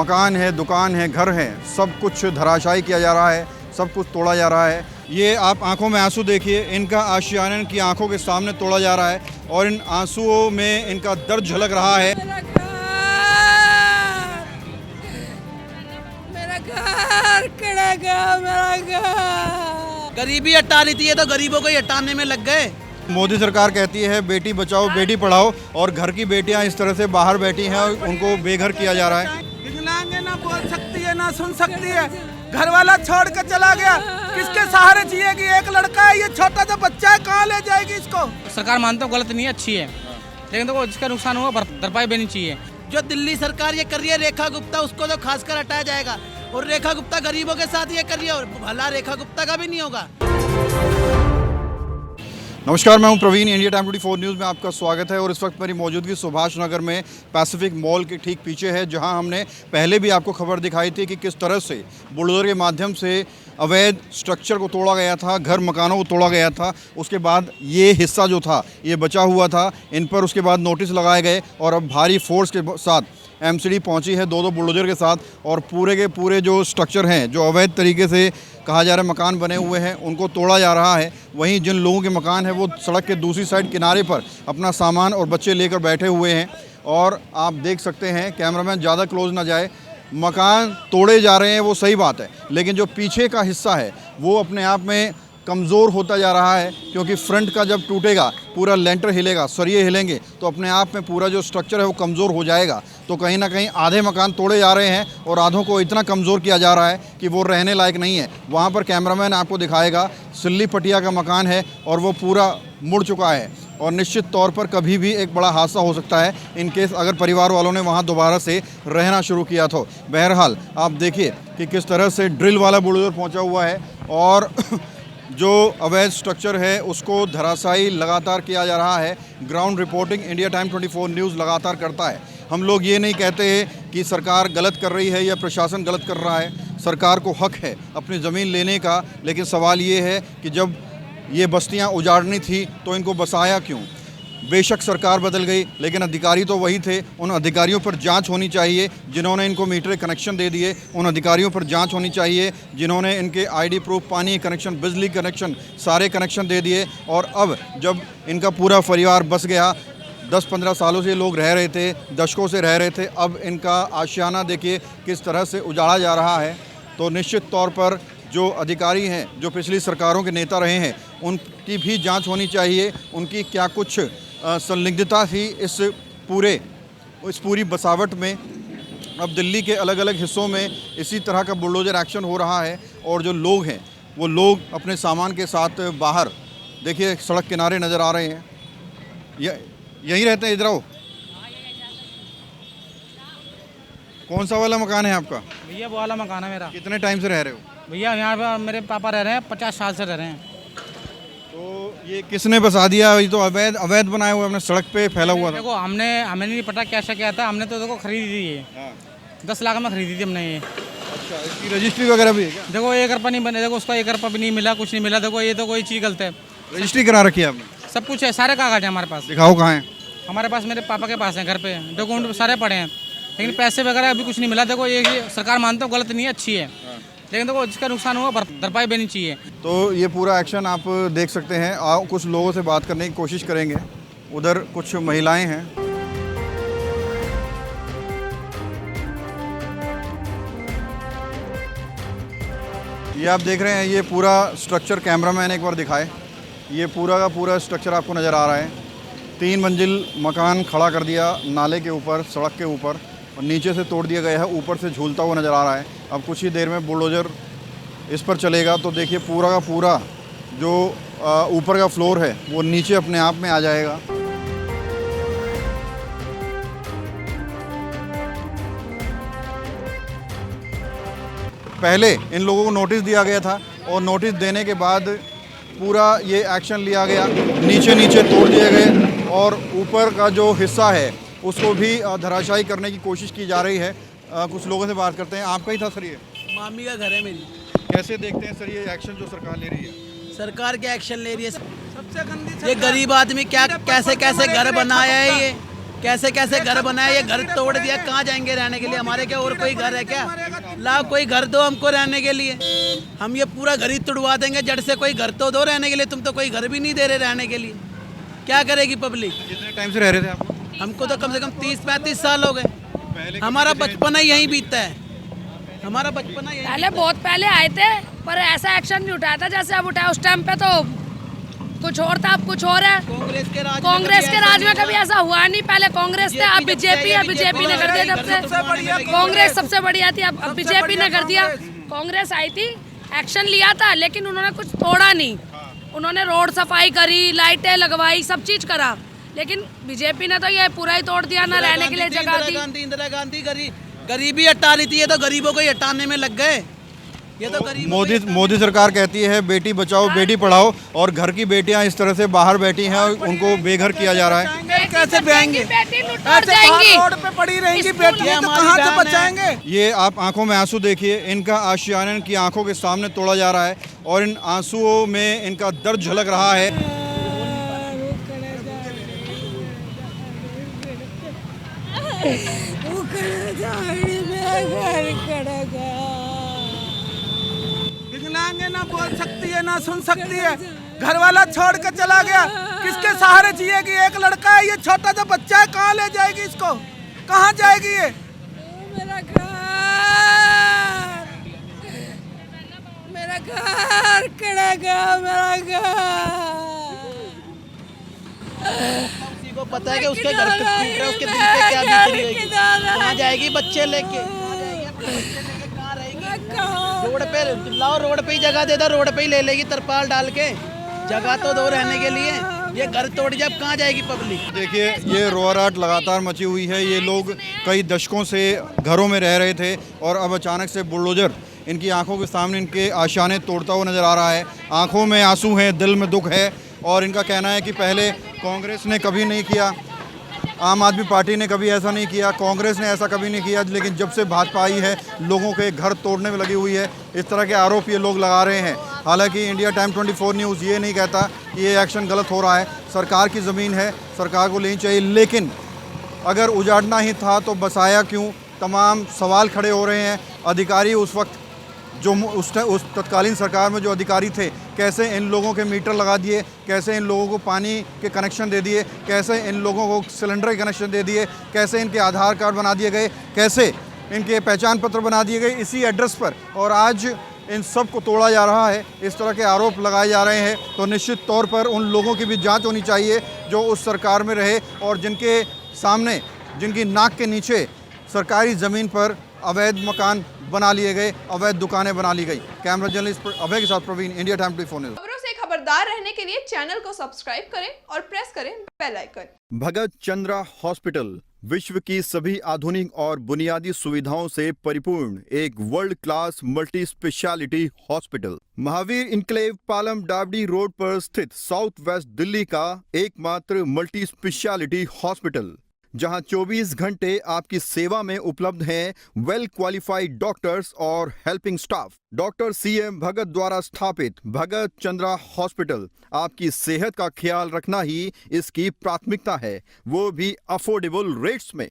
मकान है, दुकान है, घर है, सब कुछ धराशायी किया जा रहा है, सब कुछ तोड़ा जा रहा है। ये आप आंखों में आंसू देखिए, इनका आशियाना इनकी आंखों के सामने तोड़ा जा रहा है और इन आंसुओं में इनका दर्द झलक रहा है। मेरा घर मेरा घर। गरीबी हटानी थी, ये तो गरीबों को ही हटाने में लग गए। मोदी सरकार कहती है बेटी बचाओ बेटी पढ़ाओ, और घर की बेटियां इस तरह से बाहर बैठी हैं और उनको बेघर किया जा रहा है। विकलांग है, ना बोल सकती है ना सुन सकती है, घर वाला छोड़ कर चला गया, किसके सहारे जिएगी? एक लड़का है, ये छोटा सा बच्चा है, कहाँ ले जाएगी इसको? सरकार मानता हूँ गलत नहीं है, अच्छी है, लेकिन तो जिसका नुकसान हुआ भरपाई देनी चाहिए। जो दिल्ली सरकार ये कर रही है रेखा गुप्ता, उसको तो खासकर हटाया जाएगा। और रेखा गुप्ता गरीबों के साथ ये कर रही है, और भला रेखा गुप्ता का भी नहीं होगा। नमस्कार, मैं हूं प्रवीण, इंडिया टाइम 24 न्यूज़ में आपका स्वागत है। और इस वक्त मेरी मौजूदगी सुभाष नगर में पैसिफिक मॉल के ठीक पीछे है, जहां हमने पहले भी आपको खबर दिखाई थी कि किस तरह से बुलडोजर के माध्यम से अवैध स्ट्रक्चर को तोड़ा गया था, घर मकानों को तोड़ा गया था। उसके बाद ये हिस्सा जो था ये बचा हुआ था, इन पर उसके बाद नोटिस लगाए गए और अब भारी फोर्स के साथ एमसीडी पहुंची है दो बुलडोजर के साथ, और पूरे के पूरे जो स्ट्रक्चर हैं, जो अवैध तरीके से कहा जा रहा है मकान बने हुए हैं, उनको तोड़ा जा रहा है। वहीं जिन लोगों के मकान है वो सड़क के दूसरी साइड किनारे पर अपना सामान और बच्चे लेकर बैठे हुए हैं। और आप देख सकते हैं, कैमरामैन ज़्यादा क्लोज ना जाए, मकान तोड़े जा रहे हैं वो सही बात है, लेकिन जो पीछे का हिस्सा है वो अपने आप में कमज़ोर होता जा रहा है, क्योंकि फ्रंट का जब टूटेगा पूरा लेंटर हिलेगा, सरिये हिलेंगे, तो अपने आप में पूरा जो स्ट्रक्चर है वो कमज़ोर हो जाएगा। तो कहीं ना कहीं आधे मकान तोड़े जा रहे हैं और आधों को इतना कमज़ोर किया जा रहा है कि वो रहने लायक नहीं है। वहाँ पर कैमरामैन आपको दिखाएगा, सिल्ली पटिया का मकान है और वो पूरा मुड़ चुका है और निश्चित तौर पर कभी भी एक बड़ा हादसा हो सकता है इन केस अगर परिवार वालों ने वहाँ दोबारा से रहना शुरू किया तो। बहरहाल आप देखिए कि किस तरह से ड्रिल वाला बुलडोजर पहुँचा हुआ है और जो अवैध स्ट्रक्चर है उसको धराशायी लगातार किया जा रहा है। Ground reporting India time 24 news लगातार करता है। हम लोग ये नहीं कहते हैं कि सरकार गलत कर रही है या प्रशासन गलत कर रहा है, सरकार को हक है अपनी ज़मीन लेने का, लेकिन सवाल ये है कि जब ये बस्तियां उजाड़नी थी तो इनको बसाया क्यों? बेशक सरकार बदल गई, लेकिन अधिकारी तो वही थे। उन अधिकारियों पर जांच होनी चाहिए जिन्होंने इनको मीटर कनेक्शन दे दिए, उन अधिकारियों पर जांच होनी चाहिए जिन्होंने इनके आईडी प्रूफ, पानी कनेक्शन, बिजली कनेक्शन, सारे कनेक्शन दे दिए। और अब जब इनका पूरा परिवार बस गया, 10-15 सालों से लोग रह रहे थे, दशकों से रह रहे थे, अब इनका आशियाना देखिए किस तरह से उजाड़ा जा रहा है। तो निश्चित तौर पर जो अधिकारी हैं, जो पिछली सरकारों के नेता रहे हैं, उनकी भी जांच होनी चाहिए। उनकी क्या कुछ संलिग्धता थी इस पूरी बसावट में। अब दिल्ली के अलग अलग हिस्सों में इसी तरह का बुलडोजर एक्शन हो रहा है और जो लोग हैं वो लोग अपने सामान के साथ बाहर देखिए सड़क किनारे नज़र आ रहे हैं। यहीं रहते हैं? इधर आओ। कौन सा वाला मकान है आपका? भैया वो वाला मकान है मेरा। कितने टाइम से रह रहे हो? भैया यहाँ पर मेरे पापा रह रहे हैं, 50 साल से रह रहे हैं। तो ये किसने बसा दिया? ये तो अवैध बनाए हुए, हमने सड़क पे फैला हुआ था। देखो हमें नहीं पता कैसा क्या था, हमने तो देखो खरीदी थी ये। हाँ। 10 लाख में खरीदी थी हमने ये। अच्छा, इसकी रजिस्ट्री वगैरह भी है क्या? देखो 1 रुपया नहीं बने, देखो उसका 1 रुपया भी नहीं मिला, कुछ नहीं मिला। देखो ये तो कोई चीज़ गलत है। रजिस्ट्री करा रखी है आपने? सब कुछ है, सारे कागज है हमारे पास। दिखाओ कहाँ है। हमारे पास मेरे पापा के पास है, घर पे डॉक्यूमेंट सारे पड़े हैं, लेकिन पैसे वगैरह अभी कुछ नहीं मिला। देखो ये सरकार मानता हूँ गलत नहीं है, अच्छी है, लेकिन देखो जिसका नुकसान हुआ भरपाई देनी चाहिए। तो ये पूरा एक्शन आप देख सकते हैं। आओ कुछ लोगों से बात करने की कोशिश करेंगे। उधर कुछ महिलाएं हैं। ये आप देख रहे हैं, ये पूरा स्ट्रक्चर कैमरामैन एक बार दिखाए। ये पूरा का पूरा स्ट्रक्चर आपको नज़र आ रहा है। 3 मंजिल मकान खड़ा कर दिया नाले के ऊपर, सड़क के ऊपर, और नीचे से तोड़ दिया गया है, ऊपर से झूलता हुआ नज़र आ रहा है। अब कुछ ही देर में बुलडोजर इस पर चलेगा तो देखिए पूरा का पूरा जो ऊपर का फ्लोर है वो नीचे अपने आप में आ जाएगा। पहले इन लोगों को नोटिस दिया गया था और नोटिस देने के बाद पूरा ये एक्शन लिया गया, नीचे तोड़ दिए गए और ऊपर का जो हिस्सा है उसको भी धराशायी करने की कोशिश की जा रही है। कुछ लोगों से बात करते हैं। आपका ही था सर ये? मामी का घर है मेरी। कैसे देखते हैं सर ये एक्शन जो सरकार ले रही है? सरकार क्या एक्शन ले रही है? सबसे गंदी ये गरीब आदमी क्या कैसे घर बनाया है ये? कैसे कैसे घर बनाए, ये घर तोड़ दिया, कहाँ जाएंगे रहने के लिए? हमारे क्या और कोई घर है क्या? लाओ कोई घर दो हमको रहने के लिए, हम ये पूरा घर ही तुड़वा देंगे जड़ से। कोई घर तो दो रहने के लिए, तुम तो कोई घर भी नहीं दे रहे रहने के लिए। क्या करेगी पब्लिक? कितने टाइम से रह रहे थे आप? हमको तो कम से कम 30-35 साल हो गए। हमारा बचपना यहीं बीतता है, हमारा बचपना यहीं। पहले बहुत पहले आए थे पर ऐसा एक्शन नहीं उठाया था जैसे अब उठाया। उस टाइम पे तो कुछ और था, अब कुछ और है। कांग्रेस के राज में कभी ऐसा हुआ नहीं। पहले कांग्रेस थे, अब बीजेपी है। बीजेपी ने कर दिया जब से। कांग्रेस सबसे बढ़िया थी, अब बीजेपी ने कर दिया। कांग्रेस आई थी, एक्शन लिया था, लेकिन उन्होंने कुछ तोड़ा नहीं। उन्होंने रोड सफाई करी, लाइटें लगवाई, सब चीज करा, लेकिन बीजेपी ने तो ये पूरा ही तोड़ दिया। ना रहने के लिए जगह दी। इंदिरा गांधी गरीबी हटा रही थी, ये तो गरीबों को ही हटाने में लग गए। ये तो गरीब मोदी सरकार कहती है बेटी बचाओ बेटी पढ़ाओ, और घर की बेटियां इस तरह से बाहर बैठी हैं, उनको बेघर किया जा रहा है। कैसे बचाएंगे? बेटी लुट ऐसे जाएंगी। रोड पे पड़ी रहेंगी बेटियां, तो कहाँ से बचाएंगे? ये आप आंखों में आंसू देखिए, इनका आशियाना इनकी आंखों के सामने तोड़ा जा रहा है, और इन आंसुओं में इनका दर्द झलक रहा है। विकलांग ना बोल सकती है, ना सुन सकती है, घर वाला छोड़ के चला गया, किसके सहारे जिएगी? एक लड़का है, ये छोटा सा बच्चा है, कहाँ ले जाएगी इसको? कहाँ जाएगी ये? मेरा घर कड़ेगा, मेरा घर। उसी को पता है कि उसके घर पे टूट रहा है, उसके दिल पे क्या बीत रही होगी। कहाँ जाएगी बच्चे लेके? कहाँ रहेगी? रोड पे लाओ, रोड पे ही जगह दे दो, रोड पे ही ले लेगी तरपाल डाल के। जगह तो दो रहने के लिए, ये घर तोड़ जब कहाँ जाएगी पब्लिक? देखिए ये रोआराट लगातार मची हुई है। ये लोग कई दशकों से घरों में रह रहे थे, और अब अचानक से बुलडोजर इनकी आंखों के सामने इनके आशाने तोड़ता हुआ नज़र आ रहा है। आंखों में आंसू हैं, दिल में दुख है, और इनका कहना है कि पहले कांग्रेस ने कभी नहीं किया, आम आदमी पार्टी ने कभी ऐसा नहीं किया, कांग्रेस ने ऐसा कभी नहीं किया, लेकिन जब से भाजपा आई है लोगों के घर तोड़ने में लगी हुई है। इस तरह के आरोप ये लोग लगा रहे हैं। हालांकि इंडिया टाइम 24 न्यूज़ ये नहीं कहता कि ये एक्शन गलत हो रहा है। सरकार की ज़मीन है, सरकार को लेनी चाहिए, लेकिन अगर उजाड़ना ही था तो बसाया क्यों? तमाम सवाल खड़े हो रहे हैं। अधिकारी उस वक्त जो उस तत्कालीन सरकार में जो अधिकारी थे, कैसे इन लोगों के मीटर लगा दिए, कैसे इन लोगों को पानी के कनेक्शन दे दिए, कैसे इन लोगों को सिलेंडर के कनेक्शन दे दिए, कैसे इनके आधार कार्ड बना दिए गए, कैसे इनके पहचान पत्र बना दिए गए इसी एड्रेस पर, और आज इन सब को तोड़ा जा रहा है। इस तरह के आरोप लगाए जा रहे हैं, तो निश्चित तौर पर उन लोगों की भी जांच होनी चाहिए जो उस सरकार में रहे, और जिनके सामने, जिनकी नाक के नीचे सरकारी ज़मीन पर अवैध मकान बना लिए गए, अवैध दुकानें बना ली गई। कैमरा जर्नलिस्ट अभय के साथ प्रवीण, इंडिया टाइम 24 न्यूज़। खबरों से खबरदार रहने के लिए चैनल को सब्सक्राइब करें और प्रेस करें बेल आइकन। भगत चंद्रा हॉस्पिटल विश्व की सभी आधुनिक और बुनियादी सुविधाओं से परिपूर्ण एक world class multi speciality hospital, Mahavir enclave Palam Dabri road पर स्थित साउथ वेस्ट दिल्ली का एकमात्र मल्टी स्पेशलिटी हॉस्पिटल, जहां 24 घंटे आपकी सेवा में उपलब्ध हैं वेल क्वालिफाइड डॉक्टर्स और हेल्पिंग स्टाफ। डॉक्टर CM भगत द्वारा स्थापित भगत चंद्रा हॉस्पिटल आपकी सेहत का ख्याल रखना ही इसकी प्राथमिकता है, वो भी अफोर्डेबल रेट्स में।